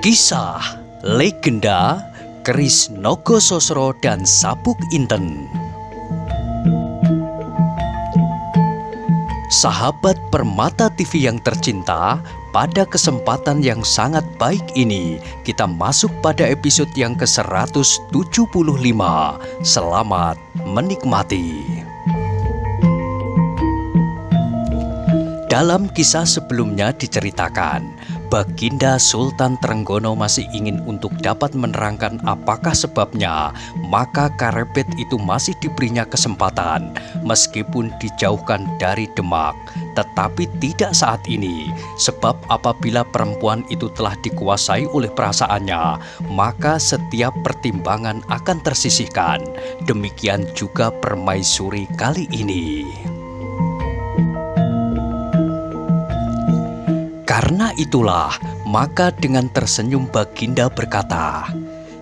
Kisah Legenda Keris Nogososro dan Sabuk Inten. Sahabat Permata TV yang tercinta, pada kesempatan yang sangat baik ini kita masuk pada episode yang ke-175. Selamat menikmati. Dalam kisah sebelumnya diceritakan, Baginda Sultan Trenggono masih ingin untuk dapat menerangkan apakah sebabnya, maka Karepet itu masih diberinya kesempatan meskipun dijauhkan dari Demak. Tetapi tidak saat ini, sebab apabila perempuan itu telah dikuasai oleh perasaannya, maka setiap pertimbangan akan tersisihkan. Demikian juga permaisuri kali ini. Karena itulah, maka dengan tersenyum Baginda berkata,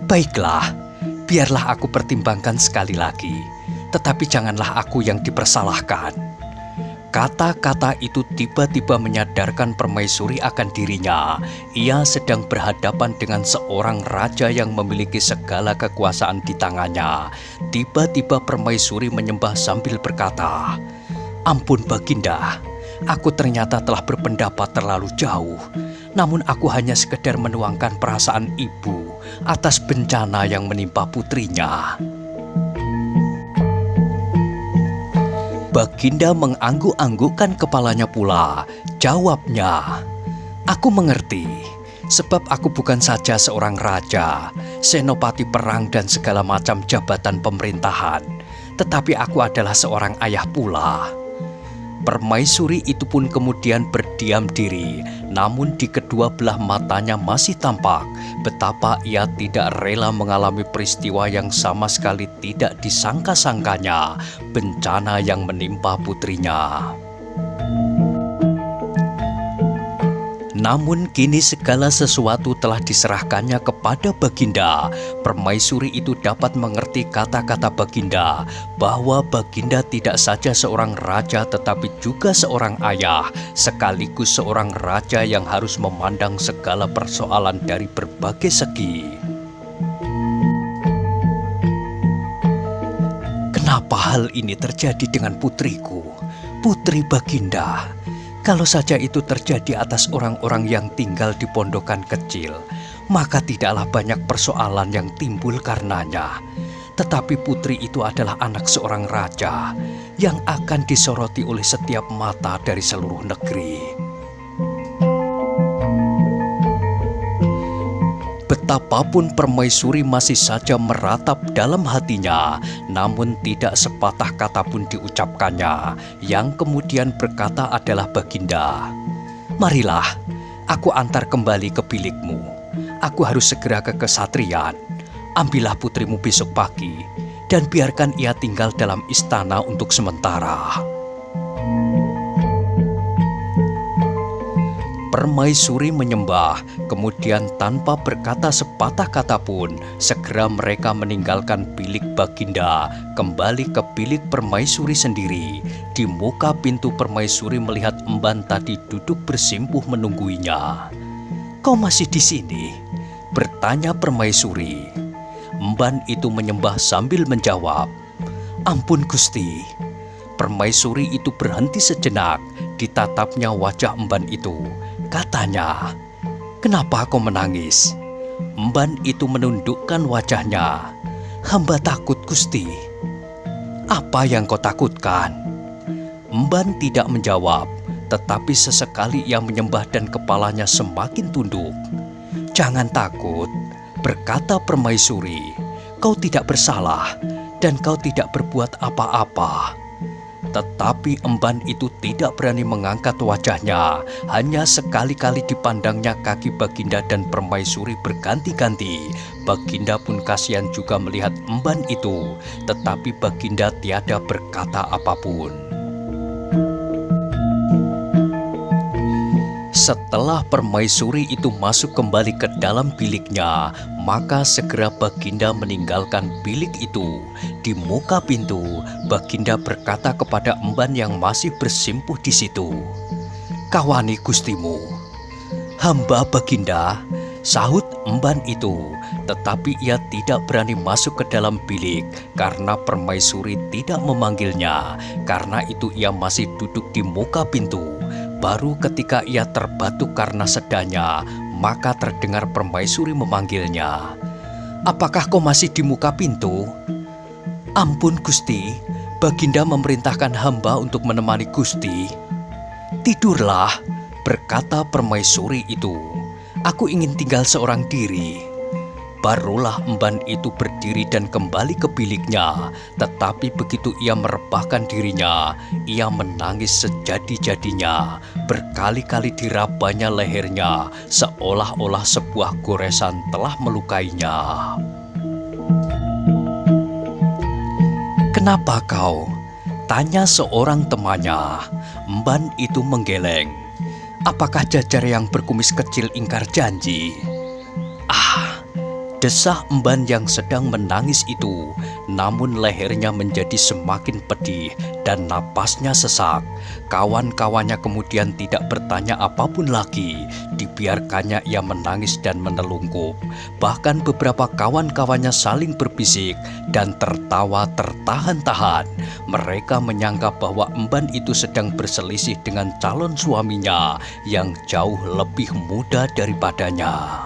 "Baiklah, biarlah aku pertimbangkan sekali lagi, tetapi janganlah aku yang dipersalahkan." Kata-kata itu tiba-tiba menyadarkan permaisuri akan dirinya. Ia sedang berhadapan dengan seorang raja yang memiliki segala kekuasaan di tangannya. Tiba-tiba permaisuri menyembah sambil berkata, "Ampun Baginda, aku ternyata telah berpendapat terlalu jauh. Namun aku hanya sekedar menuangkan perasaan ibu atas bencana yang menimpa putrinya." Baginda mengangguk-anggukkan kepalanya pula. Jawabnya, "Aku mengerti, sebab aku bukan saja seorang raja, senopati perang dan segala macam jabatan pemerintahan, tetapi aku adalah seorang ayah pula." Permaisuri itu pun kemudian berdiam diri, namun di kedua belah matanya masih tampak betapa ia tidak rela mengalami peristiwa yang sama sekali tidak disangka-sangkanya, bencana yang menimpa putrinya. Namun kini segala sesuatu telah diserahkannya kepada Baginda. Permaisuri itu dapat mengerti kata-kata Baginda, bahwa Baginda tidak saja seorang raja tetapi juga seorang ayah, sekaligus seorang raja yang harus memandang segala persoalan dari berbagai segi. Kenapa hal ini terjadi dengan putriku, putri Baginda? Kalau saja itu terjadi atas orang-orang yang tinggal di pondokan kecil, maka tidaklah banyak persoalan yang timbul karenanya. Tetapi putri itu adalah anak seorang raja yang akan disoroti oleh setiap mata dari seluruh negeri. Betapapun permaisuri masih saja meratap dalam hatinya, namun tidak sepatah kata pun diucapkannya. Yang kemudian berkata adalah Baginda, "Marilah, aku antar kembali ke bilikmu. Aku harus segera ke kesatrian. Ambillah putrimu besok pagi, dan biarkan ia tinggal dalam istana untuk sementara." Permaisuri menyembah, kemudian tanpa berkata sepatah kata pun, segera mereka meninggalkan bilik Baginda, kembali ke bilik permaisuri sendiri. Di muka pintu permaisuri melihat emban tadi duduk bersimpuh menungguinya. "Kau masih di sini?" bertanya permaisuri. Emban itu menyembah sambil menjawab, "Ampun Gusti." Permaisuri itu berhenti sejenak, ditatapnya wajah emban itu. Katanya, "Kenapa kau menangis?" Emban itu menundukkan wajahnya. "Hamba takut Gusti." "Apa yang kau takutkan?" Emban tidak menjawab, tetapi sesekali ia menyembah dan kepalanya semakin tunduk. "Jangan takut," berkata permaisuri. "Kau tidak bersalah dan kau tidak berbuat apa-apa." Tetapi emban itu tidak berani mengangkat wajahnya. Hanya sekali-kali dipandangnya kaki Baginda dan permaisuri berganti-ganti. Baginda pun kasihan juga melihat emban itu, tetapi Baginda tiada berkata apapun. Setelah permaisuri itu masuk kembali ke dalam biliknya, maka segera Baginda meninggalkan bilik itu. Di muka pintu, Baginda berkata kepada emban yang masih bersimpuh di situ, "Kawani gustimu." "Hamba Baginda sahut emban itu, tetapi ia tidak berani masuk ke dalam bilik karena permaisuri tidak memanggilnya. Karena itu ia masih duduk di muka pintu. Baru ketika ia terbatuk karena sedanya, maka terdengar permaisuri memanggilnya. "Apakah kau masih di muka pintu?" "Ampun Gusti, Baginda memerintahkan hamba untuk menemani Gusti." "Tidurlah," berkata permaisuri itu. "Aku ingin tinggal seorang diri." Barulah emban itu berdiri dan kembali ke biliknya. Tetapi begitu ia merebahkan dirinya, ia menangis sejadi-jadinya. Berkali-kali dirabanya lehernya, seolah-olah sebuah goresan telah melukainya. "Kenapa kau?" tanya seorang temannya. Emban itu menggeleng. "Apakah Jajar yang berkumis kecil ingkar janji?" "Ah," desah emban yang sedang menangis itu, namun lehernya menjadi semakin pedih dan napasnya sesak. Kawan-kawannya kemudian tidak bertanya apapun lagi, dibiarkannya ia menangis dan menelungkup. Bahkan beberapa kawan-kawannya saling berbisik dan tertawa tertahan-tahan. Mereka menyangka bahwa emban itu sedang berselisih dengan calon suaminya yang jauh lebih muda daripadanya.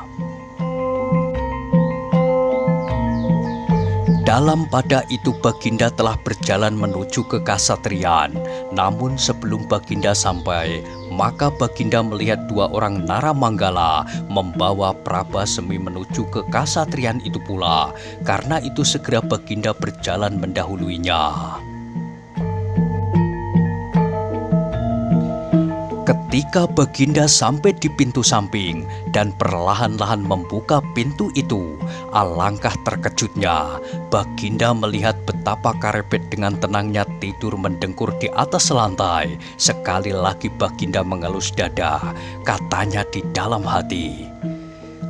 Dalam pada itu Baginda telah berjalan menuju ke kasatriyan. Namun sebelum Baginda sampai, maka Baginda melihat dua orang naramanggala membawa Prabasemi menuju ke kasatriyan itu pula. Karena itu segera Baginda berjalan mendahuluinya. Ketika Baginda sampai di pintu samping dan perlahan-lahan membuka pintu itu, alangkah terkejutnya. Baginda melihat betapa Karepet dengan tenangnya tidur mendengkur di atas lantai. Sekali lagi Baginda mengelus dada. Katanya di dalam hati,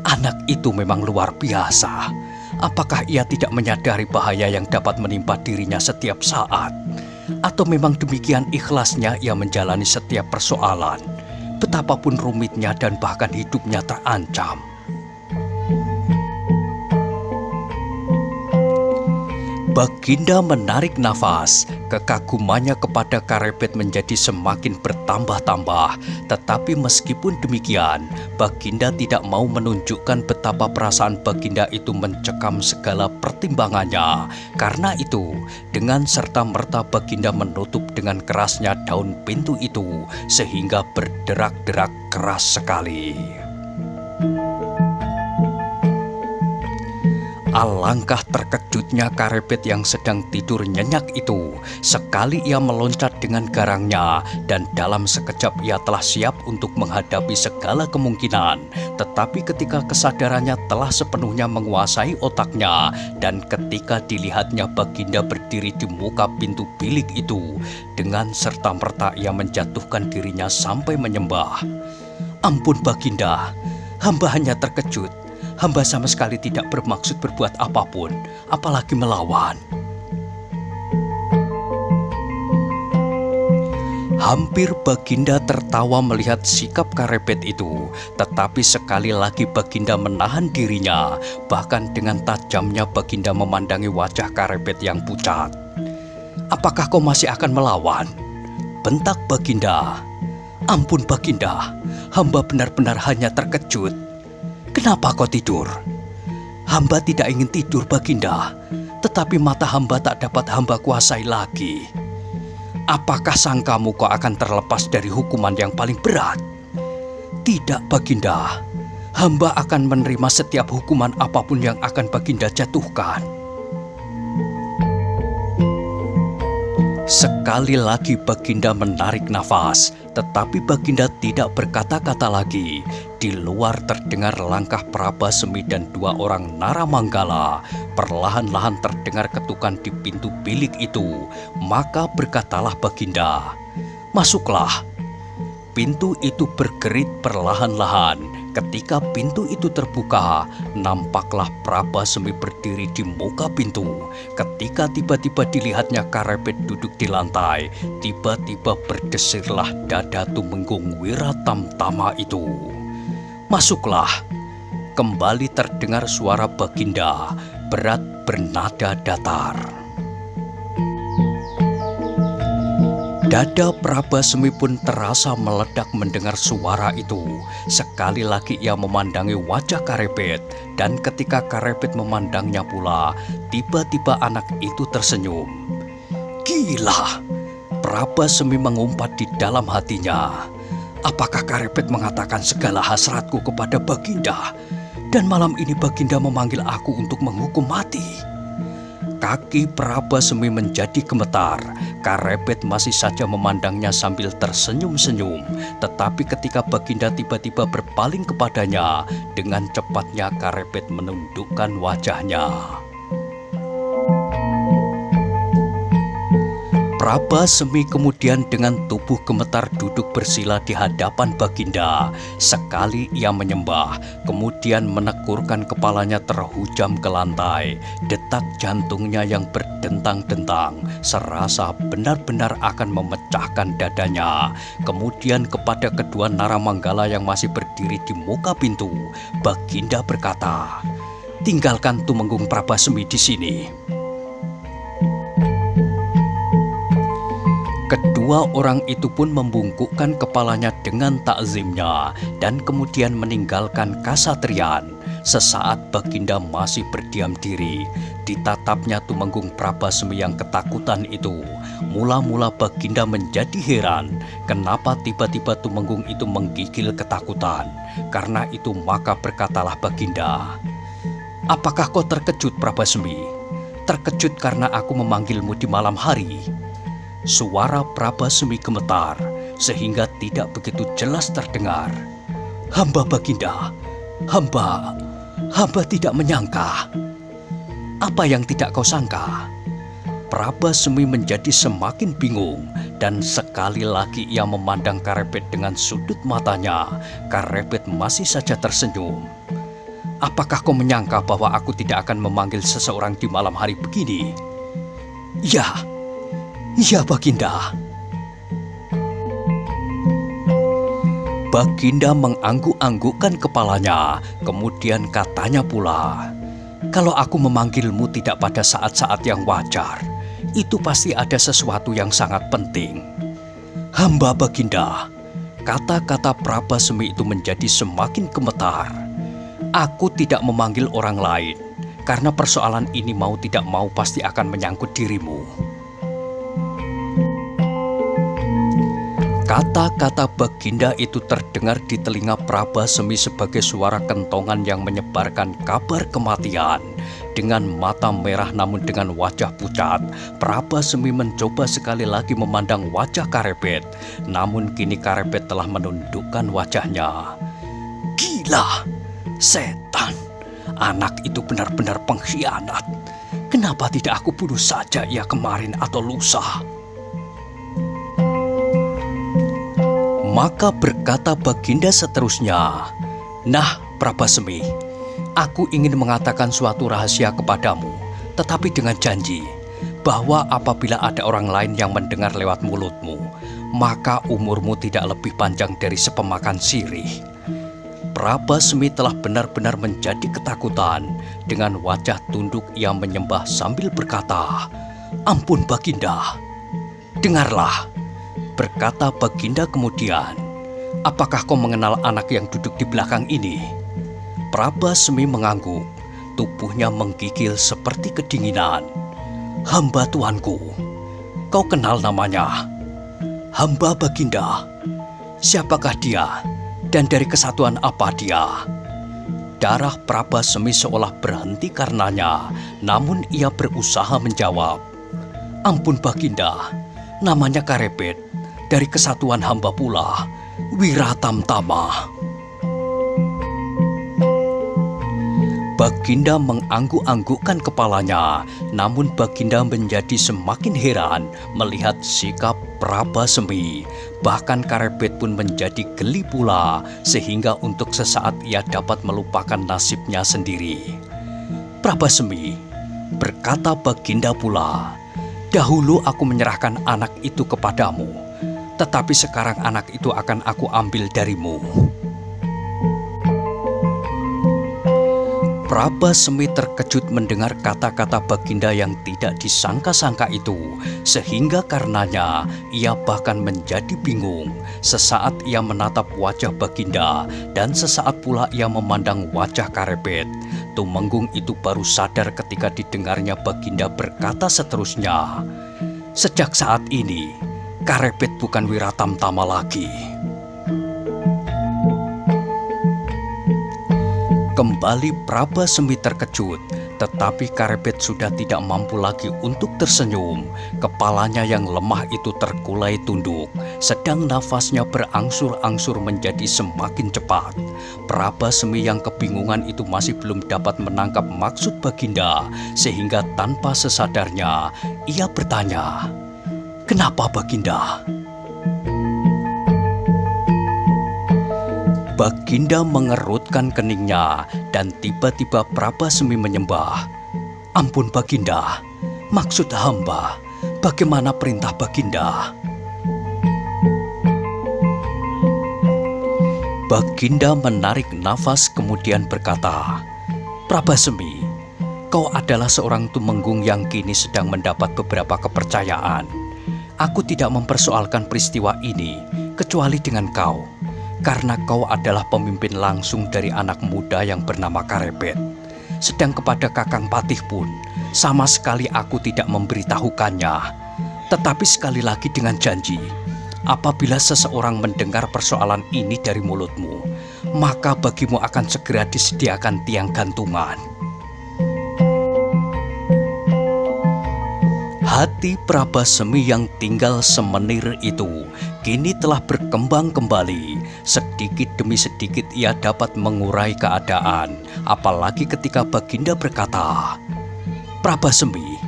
"Anak itu memang luar biasa. Apakah ia tidak menyadari bahaya yang dapat menimpa dirinya setiap saat? Atau memang demikian ikhlasnya ia menjalani setiap persoalan, betapapun rumitnya dan bahkan hidupnya terancam?" Baginda menarik nafas. Kekagumannya kepada Karepet menjadi semakin bertambah-tambah. Tetapi meskipun demikian, Baginda tidak mau menunjukkan betapa perasaan Baginda itu mencekam segala pertimbangannya. Karena itu, dengan serta-merta Baginda menutup dengan kerasnya daun pintu itu, sehingga berderak-derak keras sekali. Alangkah terkejutnya Karepet yang sedang tidur nyenyak itu. Sekali ia meloncat dengan garangnya, dan dalam sekejap ia telah siap untuk menghadapi segala kemungkinan. Tetapi ketika kesadarannya telah sepenuhnya menguasai otaknya, dan ketika dilihatnya Baginda berdiri di muka pintu bilik itu, dengan serta-merta ia menjatuhkan dirinya sampai menyembah. "Ampun Baginda, hamba hanya terkejut. Hamba sama sekali tidak bermaksud berbuat apapun, apalagi melawan." Hampir Baginda tertawa melihat sikap Karepet itu, tetapi sekali lagi Baginda menahan dirinya. Bahkan dengan tajamnya Baginda memandangi wajah Karepet yang pucat. "Apakah kau masih akan melawan?" bentak Baginda. "Ampun Baginda, hamba benar-benar hanya terkejut. Kenapa kau tidur?" "Hamba tidak ingin tidur Baginda, tetapi mata hamba tak dapat hamba kuasai lagi." "Apakah sangkamu kau akan terlepas dari hukuman yang paling berat?" "Tidak Baginda, hamba akan menerima setiap hukuman apapun yang akan Baginda jatuhkan." Sekali lagi Baginda menarik nafas, tetapi Baginda tidak berkata-kata lagi. Di luar terdengar langkah Prabasemi dan dua orang naramanggala. Perlahan-lahan terdengar ketukan di pintu bilik itu. Maka berkatalah Baginda, "Masuklah." Pintu itu bergerit perlahan-lahan. Ketika pintu itu terbuka, nampaklah Prabasemi berdiri di muka pintu. Ketika tiba-tiba dilihatnya Karepet duduk di lantai, tiba-tiba berdesirlah dada Tumenggung Wiratamtama itu. "Masuklah." kembali terdengar suara Baginda berat bernada datar. Dada Prabasmi pun terasa meledak mendengar suara itu. Sekali lagi ia memandangi wajah Karebet, dan ketika Karebet memandangnya pula, tiba-tiba anak itu tersenyum. Gila! Prabasmi mengumpat di dalam hatinya. Apakah Karebet mengatakan segala hasratku kepada Baginda? Dan malam ini Baginda memanggil aku untuk menghukum mati. Kaki Prabasmi menjadi gemetar. Karebet masih saja memandangnya sambil tersenyum-senyum. Tetapi ketika Baginda tiba-tiba berpaling kepadanya, dengan cepatnya Karebet menundukkan wajahnya. Prabasmi kemudian dengan tubuh gemetar duduk bersila di hadapan Baginda. Sekali ia menyembah, kemudian menekurkan kepalanya terhujam ke lantai. Detak jantungnya yang berdentang-dentang serasa benar-benar akan memecahkan dadanya. Kemudian kepada kedua Naramanggala yang masih berdiri di muka pintu, Baginda berkata, "Tinggalkan Tumenggung Prabasmi di sini." Kedua orang itu pun membungkukkan kepalanya dengan takzimnya dan kemudian meninggalkan kasatrian. Sesaat Baginda masih berdiam diri. Ditatapnya Tumenggung Prabasmi yang ketakutan itu. Mula-mula Baginda menjadi heran kenapa tiba-tiba Tumenggung itu menggigil ketakutan. Karena itu maka berkatalah Baginda, "Apakah kau terkejut, Prabasmi? Terkejut karena aku memanggilmu di malam hari?" Suara Prabasmi gemetar sehingga tidak begitu jelas terdengar. "Hamba Baginda, hamba tidak menyangka." "Apa yang tidak kau sangka?" Prabasmi menjadi semakin bingung dan sekali lagi ia memandang Karebet dengan sudut matanya. Karebet masih saja tersenyum. "Apakah kau menyangka bahwa aku tidak akan memanggil seseorang di malam hari begini?" Ya, Baginda." Baginda mengangguk-anggukkan kepalanya, kemudian katanya pula, "Kalau aku memanggilmu tidak pada saat-saat yang wajar, itu pasti ada sesuatu yang sangat penting." "Hamba Baginda." Kata-kata Prabasmi itu menjadi semakin gemetar. "Aku tidak memanggil orang lain, karena persoalan ini mau tidak mau pasti akan menyangkut dirimu." Kata-kata Baginda itu terdengar di telinga Prabasmi sebagai suara kentongan yang menyebarkan kabar kematian. Dengan mata merah namun dengan wajah pucat, Prabasmi mencoba sekali lagi memandang wajah Karebet. Namun kini Karebet telah menundukkan wajahnya. "Gila! Setan! Anak itu benar-benar pengkhianat. Kenapa tidak aku bunuh saja ia kemarin atau lusa?" Maka berkata Baginda seterusnya, "Nah, Prabasmi, aku ingin mengatakan suatu rahasia kepadamu, tetapi dengan janji bahwa apabila ada orang lain yang mendengar lewat mulutmu, maka umurmu tidak lebih panjang dari sepemakan sirih." Prabasmi telah benar-benar menjadi ketakutan. Dengan wajah tunduk ia menyembah sambil berkata, "Ampun Baginda." "Dengarlah," berkata Baginda kemudian, "apakah kau mengenal anak yang duduk di belakang ini?" Prabasmi mengangguk, tubuhnya menggigil seperti kedinginan. "Hamba tuanku." "Kau kenal namanya?" "Hamba Baginda." "Siapakah dia? Dan dari kesatuan apa dia?" Darah Prabasmi seolah berhenti karenanya, namun ia berusaha menjawab, "Ampun Baginda, namanya Karebet. Dari kesatuan hamba pula, Wiratamtama." Baginda mengangguk-anggukkan kepalanya, namun Baginda menjadi semakin heran melihat sikap Prabasmi. Bahkan Karebet pun menjadi geli pula, sehingga untuk sesaat ia dapat melupakan nasibnya sendiri. "Prabasmi," berkata Baginda pula, "dahulu aku menyerahkan anak itu kepadamu. Tetapi sekarang anak itu akan aku ambil darimu." Prabasemi terkejut mendengar kata-kata Baginda yang tidak disangka-sangka itu, sehingga karenanya ia bahkan menjadi bingung. Sesaat ia menatap wajah Baginda, dan sesaat pula ia memandang wajah Karepet. Tumenggung itu baru sadar ketika didengarnya Baginda berkata seterusnya, "Sejak saat ini, Karepet bukan Wiratamtama lagi." Kembali Prabasemi terkejut, tetapi Karepet sudah tidak mampu lagi untuk tersenyum. Kepalanya yang lemah itu terkulai tunduk, sedang nafasnya berangsur-angsur menjadi semakin cepat. Prabasemi yang kebingungan itu masih belum dapat menangkap maksud Baginda, sehingga tanpa sesadarnya ia bertanya, "Kenapa Baginda?" Baginda mengerutkan keningnya dan tiba-tiba Prabasemi menyembah. "Ampun Baginda, maksud hamba, bagaimana perintah Baginda?" Baginda menarik nafas kemudian berkata, "Prabasemi, kau adalah seorang tumenggung yang kini sedang mendapat beberapa kepercayaan. Aku tidak mempersoalkan peristiwa ini kecuali dengan kau, karena kau adalah pemimpin langsung dari anak muda yang bernama Karepet. Sedang kepada Kakang Patih pun, sama sekali aku tidak memberitahukannya. Tetapi sekali lagi dengan janji, apabila seseorang mendengar persoalan ini dari mulutmu, maka bagimu akan segera disediakan tiang gantungan." Hati Prabasemi yang tinggal semenir itu kini telah berkembang kembali. Sedikit demi sedikit ia dapat mengurai keadaan, apalagi ketika Baginda berkata, "Prabasemi,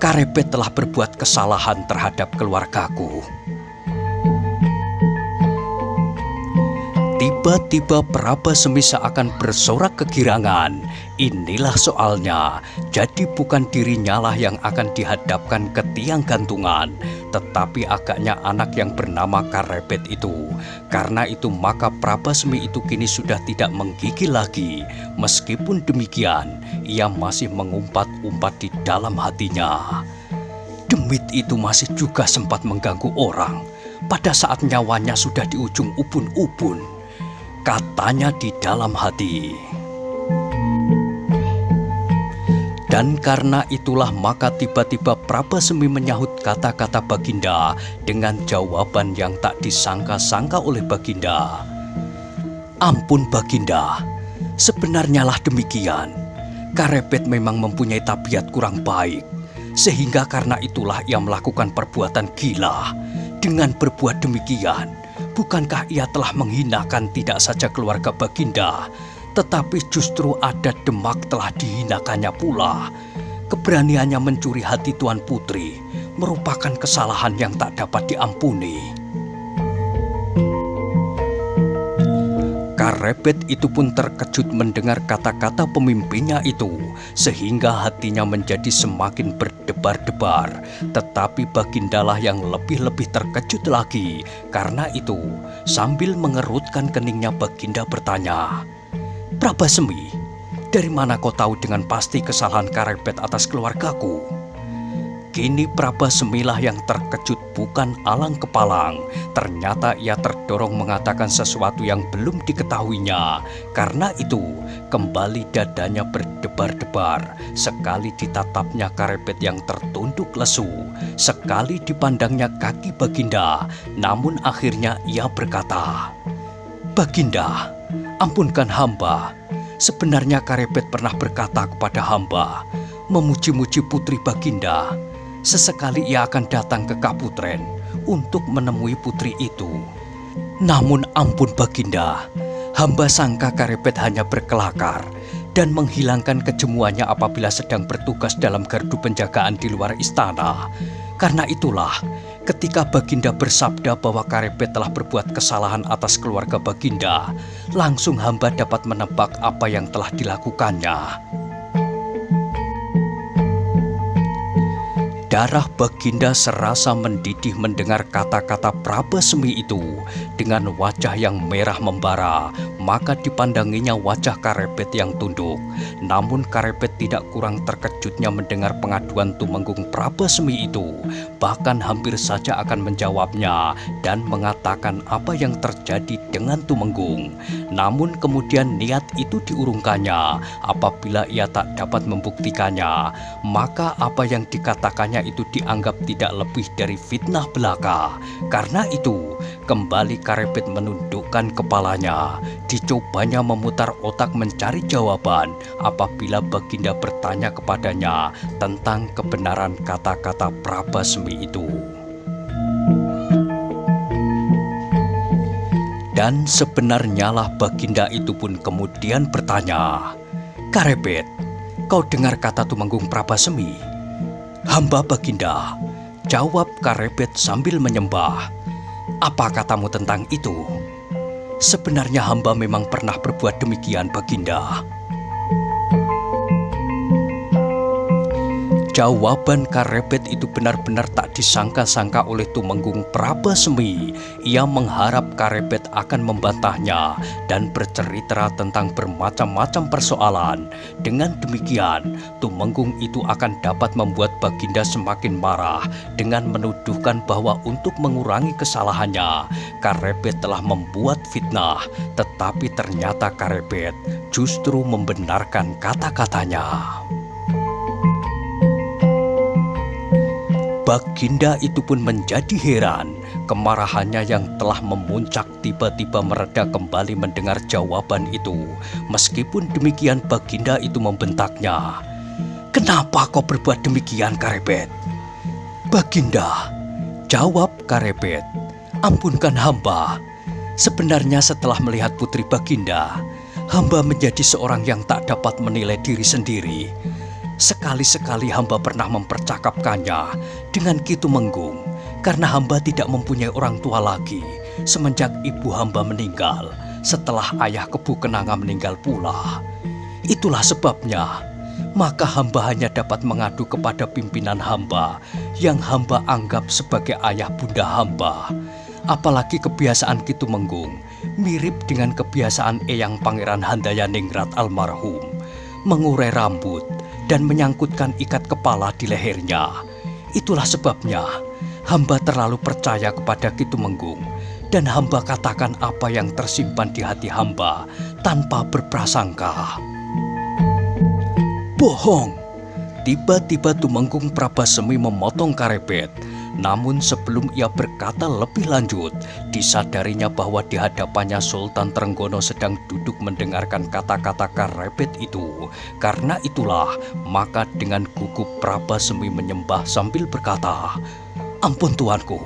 Karepet telah berbuat kesalahan terhadap keluargaku." Tiba-tiba Prabasemi seakan bersorak kegirangan. Inilah soalnya, jadi bukan dirinya lah yang akan dihadapkan ke tiang gantungan, tetapi agaknya anak yang bernama Karepet itu. Karena itu maka Prabasemi itu kini sudah tidak menggigil lagi. Meskipun demikian, ia masih mengumpat-umpat di dalam hatinya. Demit itu masih juga sempat mengganggu orang pada saat nyawanya sudah di ujung ubun-ubun, katanya di dalam hati. Dan karena itulah maka tiba-tiba Prabasemi menyahut kata-kata Baginda dengan jawaban yang tak disangka-sangka oleh Baginda. "Ampun Baginda, sebenarnya lah demikian. Karepet memang mempunyai tabiat kurang baik, sehingga karena itulah ia melakukan perbuatan gila. Dengan berbuat demikian, bukankah ia telah menghinakan tidak saja keluarga Baginda, tetapi justru adat Demak telah dihinakannya pula. Keberaniannya mencuri hati Tuan Putri merupakan kesalahan yang tak dapat diampuni." Karepet itu pun terkejut mendengar kata-kata pemimpinnya itu, sehingga hatinya menjadi semakin berdebar-debar. Tetapi Bagindalah yang lebih-lebih terkejut lagi. Karena itu, sambil mengerutkan keningnya Baginda bertanya, "Prabasemi, dari mana kau tahu dengan pasti kesalahan Karepet atas keluargaku?" Kini Prabasemilah yang terkejut bukan alang kepalang. Ternyata ia terdorong mengatakan sesuatu yang belum diketahuinya. Karena itu kembali dadanya berdebar-debar. Sekali ditatapnya Karepet yang tertunduk lesu, sekali dipandangnya kaki Baginda. Namun akhirnya ia berkata, "Baginda, ampunkan hamba. Sebenarnya Karepet pernah berkata kepada hamba, memuji-muji putri Baginda. Sesekali ia akan datang ke Kaputren untuk menemui putri itu. Namun ampun Baginda, hamba sangka Karepet hanya berkelakar dan menghilangkan kejemuannya apabila sedang bertugas dalam gardu penjagaan di luar istana. Karena itulah, ketika Baginda bersabda bahwa Karepet telah berbuat kesalahan atas keluarga Baginda, langsung hamba dapat menebak apa yang telah dilakukannya." Darah Baginda serasa mendidih mendengar kata-kata Prabasemi itu. Dengan wajah yang merah membara, maka dipandanginya wajah Karebet yang tunduk. Namun Karebet tidak kurang terkejutnya mendengar pengaduan Tumenggung Prabasemi itu. Bahkan hampir saja akan menjawabnya dan mengatakan apa yang terjadi dengan Tumenggung. Namun kemudian niat itu diurungkannya. Apabila ia tak dapat membuktikannya, maka apa yang dikatakannya itu dianggap tidak lebih dari fitnah belaka. Karena itu, kembali Karebet menundukkan kepalanya. Dicobanya memutar otak mencari jawaban apabila Baginda bertanya kepadanya tentang kebenaran kata-kata Prabasemi itu. Dan sebenarnya lah Baginda itu pun kemudian bertanya, "Karebet, kau dengar kata Tumenggung Prabasemi?" "Hamba Baginda," jawab Karebet sambil menyembah. "Apa katamu tentang itu?" "Sebenarnya hamba memang pernah berbuat demikian, Baginda." Jawaban Karebet itu benar-benar tak disangka-sangka oleh Tumenggung Prabasemi. Ia mengharap Karebet akan membantahnya dan bercerita tentang bermacam-macam persoalan. Dengan demikian, Tumenggung itu akan dapat membuat Baginda semakin marah dengan menuduhkan bahwa untuk mengurangi kesalahannya, Karebet telah membuat fitnah. Tetapi ternyata Karebet justru membenarkan kata-katanya. Baginda itu pun menjadi heran. Kemarahannya yang telah memuncak tiba-tiba mereda kembali mendengar jawaban itu. Meskipun demikian Baginda itu membentaknya. "Kenapa kau berbuat demikian, Karebet?" "Baginda," jawab Karebet, "ampunkan hamba. Sebenarnya setelah melihat putri Baginda, hamba menjadi seorang yang tak dapat menilai diri sendiri. Sekali-sekali hamba pernah mempercakapkannya dengan Ki Tumenggung karena hamba tidak mempunyai orang tua lagi semenjak ibu hamba meninggal setelah ayah Kebu Kenanga meninggal pula. Itulah sebabnya, maka hamba hanya dapat mengadu kepada pimpinan hamba yang hamba anggap sebagai ayah bunda hamba. Apalagi kebiasaan Ki Tumenggung mirip dengan kebiasaan Eyang Pangeran Handayaningrat almarhum, mengurai rambut dan menyangkutkan ikat kepala di lehernya. Itulah sebabnya hamba terlalu percaya kepada Ki Tumenggung dan hamba katakan apa yang tersimpan di hati hamba tanpa berprasangka." "Bohong!" Tiba-tiba Tumenggung Prabasemi memotong Karebet. Namun sebelum ia berkata lebih lanjut, disadarinya bahwa di hadapannya Sultan Trenggono sedang duduk mendengarkan kata-kata Karebet itu. Karena itulah, maka dengan gugup Prabasemi menyembah sambil berkata, "Ampun tuanku."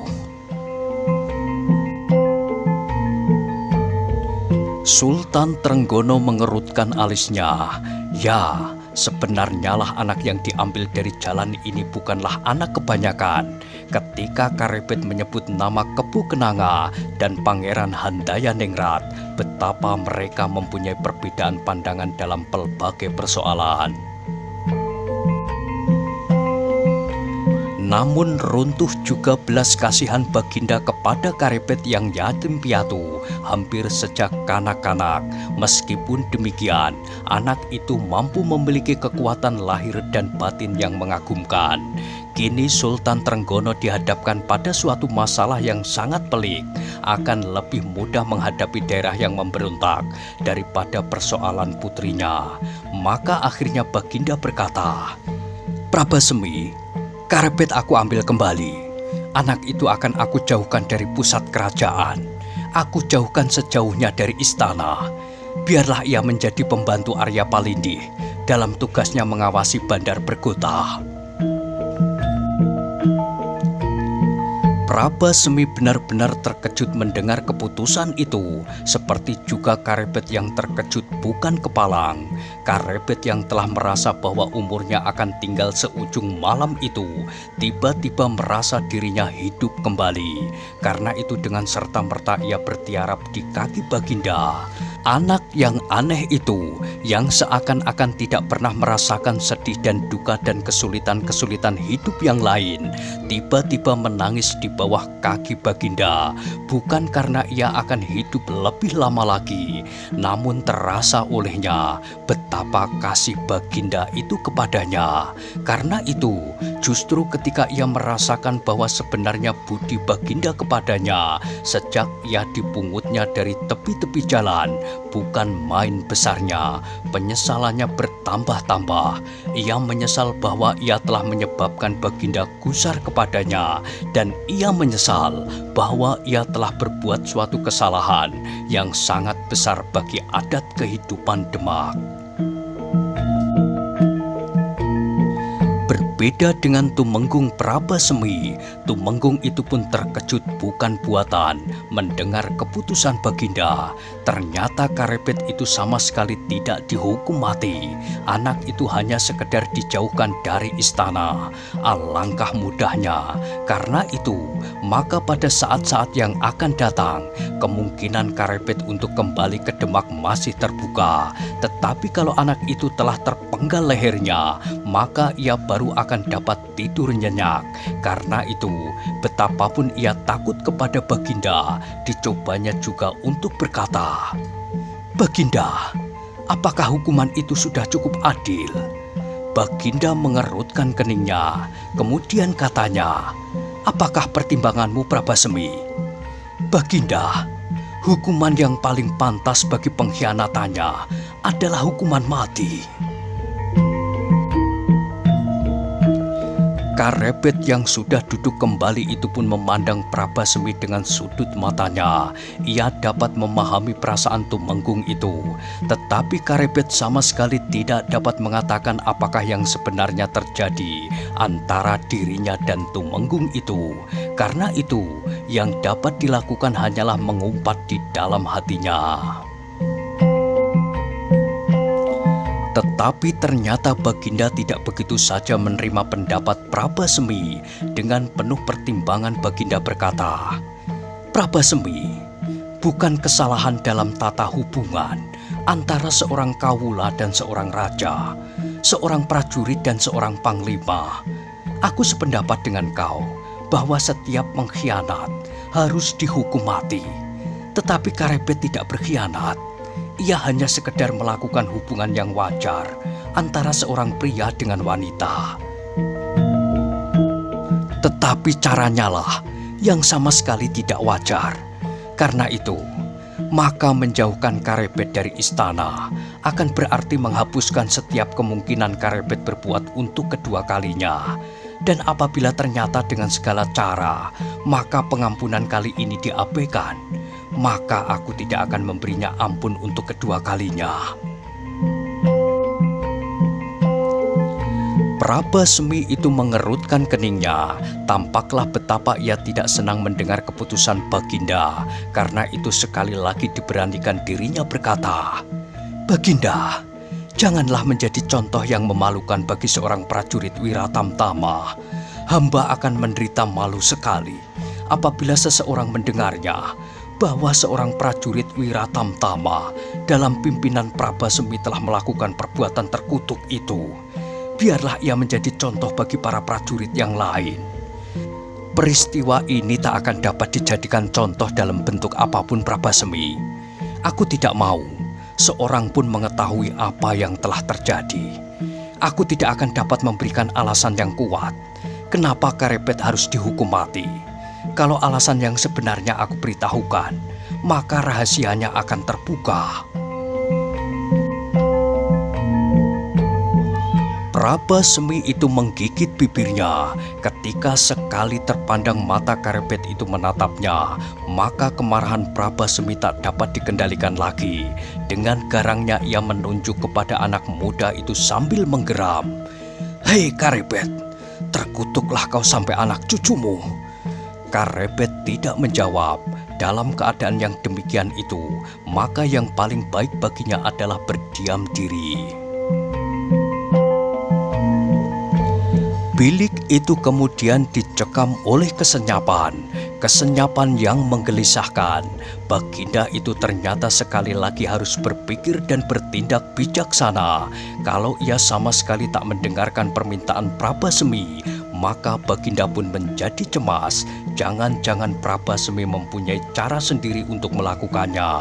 Sultan Trenggono mengerutkan alisnya. Ya, sebenarnya lah anak yang diambil dari jalan ini bukanlah anak kebanyakan. Ketika Karebet menyebut nama Kebu Kenanga dan Pangeran Handayaningrat, betapa mereka mempunyai perbedaan pandangan dalam pelbagai persoalan. Namun runtuh juga belas kasihan Baginda kepada Karebet yang yatim piatu hampir sejak kanak-kanak. Meskipun demikian, anak itu mampu memiliki kekuatan lahir dan batin yang mengagumkan. Kini Sultan Trenggono dihadapkan pada suatu masalah yang sangat pelik. Akan lebih mudah menghadapi daerah yang memberontak daripada persoalan putrinya. Maka akhirnya Baginda berkata, "Prabasemi, Karebet aku ambil kembali. Anak itu akan aku jauhkan dari pusat kerajaan. Aku jauhkan sejauhnya dari istana. Biarlah ia menjadi pembantu Arya Palindih dalam tugasnya mengawasi Bandar Bergota." Prabasemi benar-benar terkejut mendengar keputusan itu, seperti juga Karebet yang terkejut bukan kepalang. Karebet yang telah merasa bahwa umurnya akan tinggal seujung malam itu, tiba-tiba merasa dirinya hidup kembali. Karena itu dengan serta-merta ia bertiarap di kaki Baginda. Anak yang aneh itu, yang seakan-akan tidak pernah merasakan sedih dan duka dan kesulitan-kesulitan hidup yang lain, tiba-tiba menangis di bawah bawah kaki Baginda, bukan karena ia akan hidup lebih lama lagi, namun terasa olehnya betapa kasih Baginda itu kepadanya. Karena itu, justru ketika ia merasakan bahwa sebenarnya budi Baginda kepadanya sejak ia dipungutnya dari tepi-tepi jalan bukan main besarnya, penyesalannya bertambah-tambah. Ia menyesal bahwa ia telah menyebabkan Baginda gusar kepadanya, dan ia menyesal bahwa ia telah berbuat suatu kesalahan yang sangat besar bagi adat kehidupan Demak. Berbeda dengan Tumenggung Prabasemi, Tumenggung itu pun terkejut bukan buatan mendengar keputusan Baginda. Ternyata Karepet itu sama sekali tidak dihukum mati. Anak itu hanya sekedar dijauhkan dari istana. Alangkah mudahnya. Karena itu, maka pada saat-saat yang akan datang, kemungkinan Karepet untuk kembali ke Demak masih terbuka. Tetapi kalau anak itu telah terpenggal lehernya, maka ia baru akan dapat tidur nyenyak. Karena itu, betapapun ia takut kepada Baginda, dicobanya juga untuk berkata, "Baginda, apakah hukuman itu sudah cukup adil?" Baginda mengerutkan keningnya, kemudian katanya, "Apakah pertimbanganmu, Prabasemi?" "Baginda, hukuman yang paling pantas bagi pengkhianatannya adalah hukuman mati." Karepet yang sudah duduk kembali itu pun memandang Prabasemi dengan sudut matanya. Ia dapat memahami perasaan Tumenggung itu. Tetapi Karepet sama sekali tidak dapat mengatakan apakah yang sebenarnya terjadi antara dirinya dan Tumenggung itu. Karena itu, yang dapat dilakukan hanyalah mengumpat di dalam hatinya. Tetapi ternyata Baginda tidak begitu saja menerima pendapat Prabasemi. Dengan penuh pertimbangan Baginda berkata, "Prabasemi, bukan kesalahan dalam tata hubungan antara seorang kawula dan seorang raja, seorang prajurit dan seorang panglima. Aku sependapat dengan kau bahwa setiap pengkhianat harus dihukum mati. Tetapi Karepet tidak berkhianat. Ia hanya sekedar melakukan hubungan yang wajar antara seorang pria dengan wanita. Tetapi caranya lah yang sama sekali tidak wajar. Karena itu, maka menjauhkan Karepet dari istana akan berarti menghapuskan setiap kemungkinan Karepet berbuat untuk kedua kalinya. Dan apabila ternyata dengan segala cara, maka pengampunan kali ini diabaikan, maka aku tidak akan memberinya ampun untuk kedua kalinya." Prabasemi itu mengerutkan keningnya. Tampaklah betapa ia tidak senang mendengar keputusan Baginda. Karena itu sekali lagi diberanikan dirinya berkata, "Baginda, janganlah menjadi contoh yang memalukan bagi seorang prajurit Wiratamtama. Hamba akan menderita malu sekali apabila seseorang mendengarnya bahwa seorang prajurit Wiratamtama dalam pimpinan Prabasemi telah melakukan perbuatan terkutuk itu. Biarlah ia menjadi contoh bagi para prajurit yang lain. Peristiwa ini tak akan dapat dijadikan contoh dalam bentuk apapun, Prabasemi. Aku tidak mau seorang pun mengetahui apa yang telah terjadi. Aku tidak akan dapat memberikan alasan yang kuat kenapa Karepet harus dihukum mati. Kalau alasan yang sebenarnya aku beritahukan, maka rahasianya akan terbuka." Prabasemi itu menggigit bibirnya. Ketika sekali terpandang mata Karepet itu menatapnya, maka kemarahan Prabasemi tak dapat dikendalikan lagi. Dengan garangnya ia menunjuk kepada anak muda itu sambil menggeram, "Hei Karepet, terkutuklah kau sampai anak cucumu." Karepet tidak menjawab. Dalam keadaan yang demikian itu, maka yang paling baik baginya adalah berdiam diri. Bilik itu kemudian dicekam oleh kesenyapan yang menggelisahkan. Baginda itu ternyata sekali lagi harus berpikir dan bertindak bijaksana. Kalau ia sama sekali tak mendengarkan permintaan Prabasemi, maka Baginda pun menjadi cemas. Jangan-jangan Prabasmi mempunyai cara sendiri untuk melakukannya.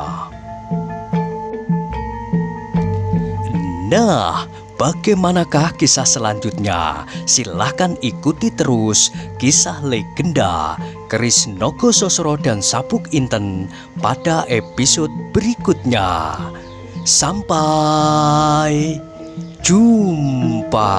Nah, bagaimanakah kisah selanjutnya? Silahkan ikuti terus kisah legenda Keris Nogososro dan Sabuk Inten pada episode berikutnya. Sampai jumpa.